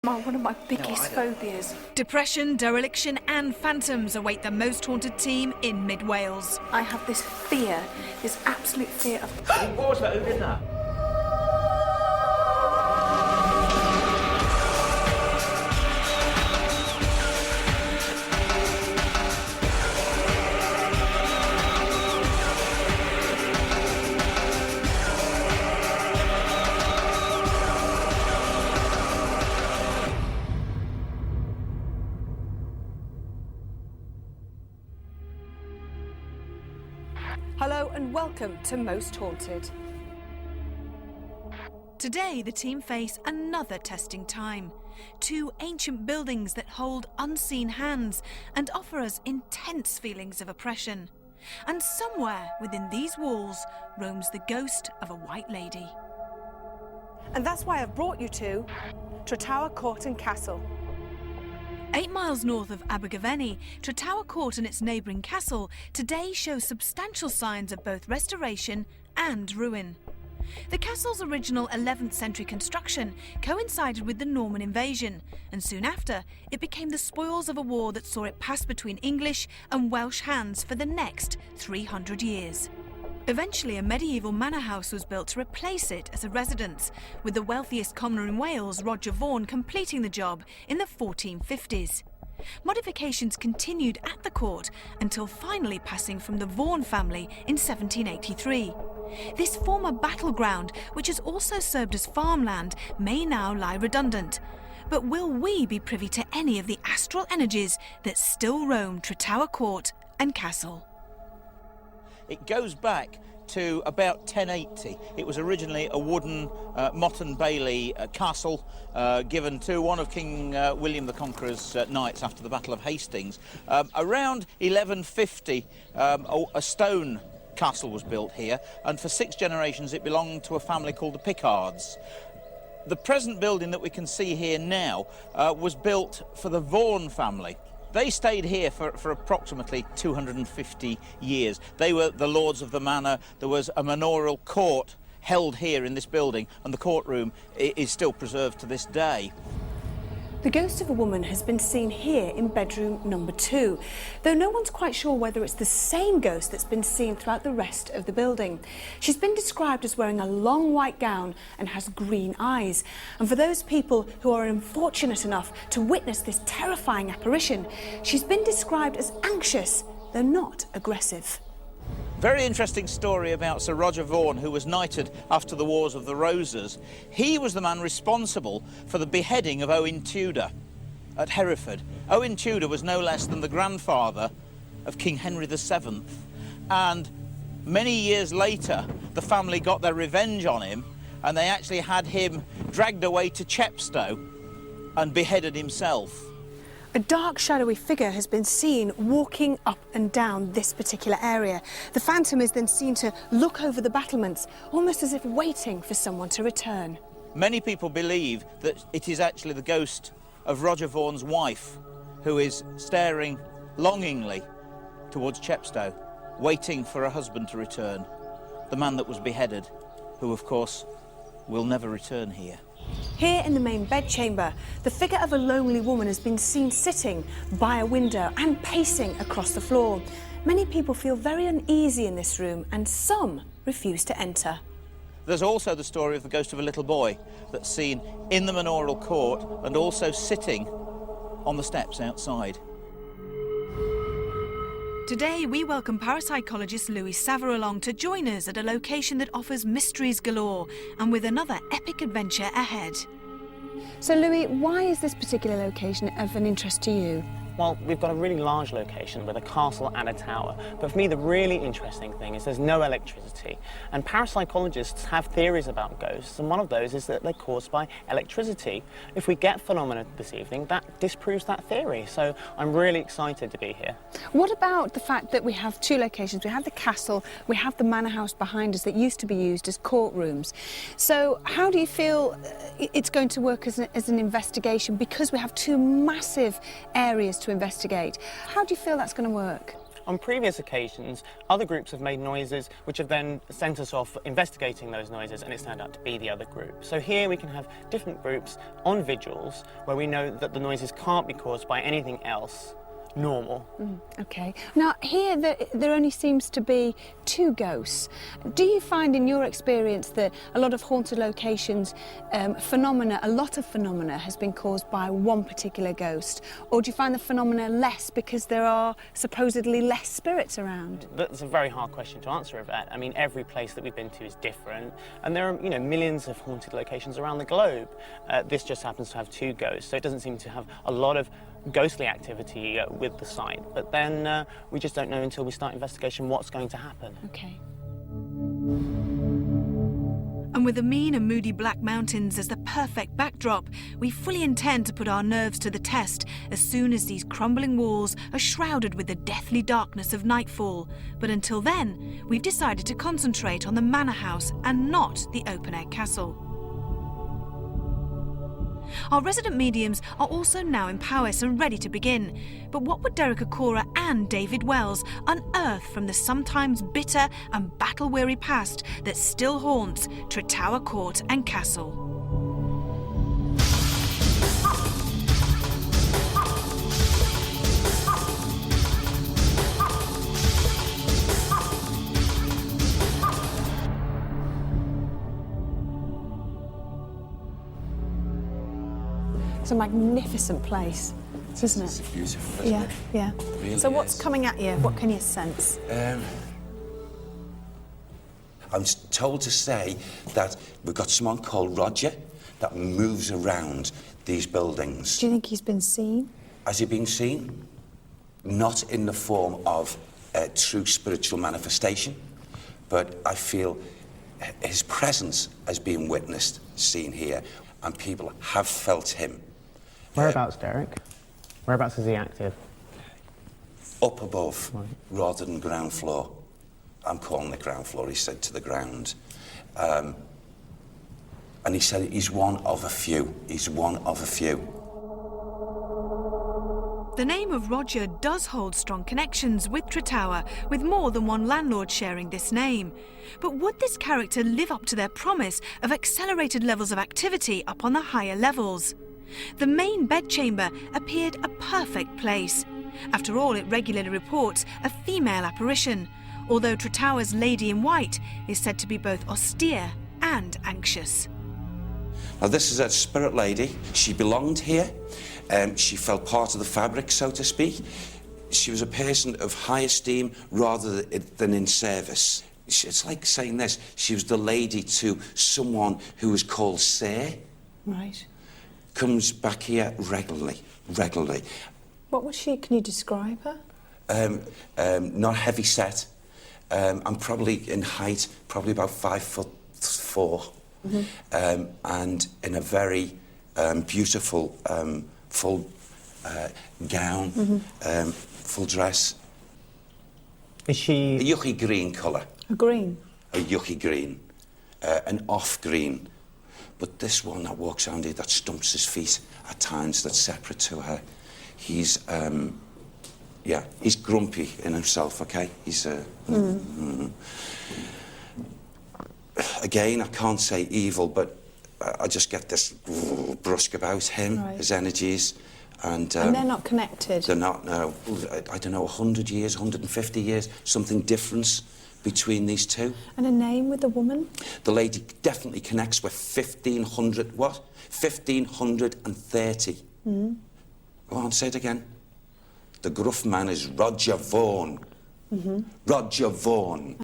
One of my biggest phobias. Depression, dereliction and phantoms await the most haunted team in mid-Wales. I have this fear, this absolute fear of... What was that? Who did that? Hello and welcome to Most Haunted. Today, the team face another testing time. Two ancient buildings that hold unseen hands and offer us intense feelings of oppression. And somewhere within these walls roams the ghost of a white lady. And that's why I've brought you to Tretower Court and Castle. 8 miles north of Abergavenny, Tretower Court and its neighbouring castle today show substantial signs of both restoration and ruin. The castle's original 11th century construction coincided with the Norman invasion, and soon after it became the spoils of a war that saw it pass between English and Welsh hands for the next 300 years. Eventually, a medieval manor house was built to replace it as a residence, with the wealthiest commoner in Wales, Roger Vaughan, completing the job in the 1450s. Modifications continued at the court until finally passing from the Vaughan family in 1783. This former battleground, which has also served as farmland, may now lie redundant. But will we be privy to any of the astral energies that still roam Tretower Court and Castle? It goes back to about 1080. It was originally a wooden Mott and Bailey castle given to one of King William the Conqueror's knights after the Battle of Hastings. Around 1150, a stone castle was built here, and for 6 generations it belonged to a family called the Pickards. The present building that we can see here now was built for the Vaughan family. They stayed here for approximately 250 years. They were the lords of the manor. There was a manorial court held here in this building, and the courtroom is still preserved to this day. The ghost of a woman has been seen here in bedroom number 2, though no one's quite sure whether it's the same ghost that's been seen throughout the rest of the building. She's been described as wearing a long white gown and has green eyes. And for those people who are unfortunate enough to witness this terrifying apparition, she's been described as anxious, though not aggressive. Very interesting story about Sir Roger Vaughan, who was knighted after the Wars of the Roses. He was the man responsible for the beheading of Owen Tudor at Hereford. Owen Tudor was no less than the grandfather of King Henry VII. And many years later, the family got their revenge on him, and they actually had him dragged away to Chepstow and beheaded himself. A dark, shadowy figure has been seen walking up and down this particular area. The phantom is then seen to look over the battlements, almost as if waiting for someone to return. Many people believe that it is actually the ghost of Roger Vaughan's wife, who is staring longingly towards Chepstow, waiting for her husband to return, the man that was beheaded, who, of course, will never return here. Here in the main bedchamber, the figure of a lonely woman has been seen sitting by a window and pacing across the floor. Many people feel very uneasy in this room, and some refuse to enter. There's also the story of the ghost of a little boy that's seen in the manorial court and also sitting on the steps outside. Today, we welcome parapsychologist Louis Savre along to join us at a location that offers mysteries galore and with another epic adventure ahead. So, Louis, why is this particular location of an interest to you? Well, we've got a really large location with a castle and a tower, but for me the really interesting thing is there's no electricity. And parapsychologists have theories about ghosts, and one of those is that they're caused by electricity. If we get phenomena this evening, that disproves that theory, so I'm really excited to be here. What about the fact that we have 2 locations? We have the castle, we have the manor house behind us that used to be used as courtrooms. So how do you feel it's going to work as an investigation, because we have 2 massive areas to investigate? How do you feel that's going to work? On previous occasions, other groups have made noises which have then sent us off investigating those noises, and it's turned out to be the other group. So here we can have different groups on vigils where we know that the noises can't be caused by anything else normal. Okay. Now, here there only seems to be 2 ghosts. Do you find in your experience that a lot of haunted locations, a lot of phenomena has been caused by one particular ghost? Or do you find the phenomena less because there are supposedly less spirits around? That's a very hard question to answer, Yvette. I mean, every place that we've been to is different, and there are, millions of haunted locations around the globe. This just happens to have 2 ghosts, so it doesn't seem to have a lot of ghostly activity with the site, but then we just don't know until we start investigation what's going to happen. Okay. And with the mean and moody Black Mountains as the perfect backdrop, we fully intend to put our nerves to the test as soon as these crumbling walls are shrouded with the deathly darkness of nightfall. But until then, we've decided to concentrate on the manor house and not the open-air castle. Our resident mediums are also now in Powys and ready to begin. But what would Derek Acora and David Wells unearth from the sometimes bitter and battle-weary past that still haunts Tretower Court and Castle? It's a magnificent place, isn't it? It's beautiful, isn't it? Yeah. It really So what's is. coming at you? What can you sense? I'm told to say that we've got someone called Roger that moves around these buildings. Do you think he's been seen? Has he been seen? Not in the form of a true spiritual manifestation, but I feel his presence has been witnessed, seen here, and people have felt him. Whereabouts, Derek? Whereabouts is he active? Up above, Right. rather than ground floor. I'm calling it ground floor, he said, to the ground. And he said he's one of a few. He's one of a few. The name of Roger does hold strong connections with Tretower, with more than one landlord sharing this name. But would this character live up to their promise of accelerated levels of activity up on the higher levels? The main bedchamber appeared a perfect place. After all, it regularly reports a female apparition, although Tretower's Lady in White is said to be both austere and anxious. Now, this is a spirit lady. She belonged here. She felt part of the fabric, so to speak. She was a person of high esteem rather than in service. It's like saying this. She was the lady to someone who was called Sir. Right. Comes back here regularly. What was she? Can you describe her? Not heavy set. I'm probably in height, probably about 5'4". And in a very beautiful full gown, full dress. Is she... A yucky green colour. A green? A yucky green. An off green. But this one that walks around here, that stumps his feet at times, that's separate to her, he's, he's grumpy in himself, okay? He's, Again, I can't say evil, but I just get this brusque about him, Right. his energies, and And they're not connected? they're not, no. I don't know, 100 years, 150 years, something difference between these two. And a name with the woman? The lady definitely connects with 1500, what? 1530. Go on, say it again. The gruff man is Roger Vaughan. Roger Vaughan.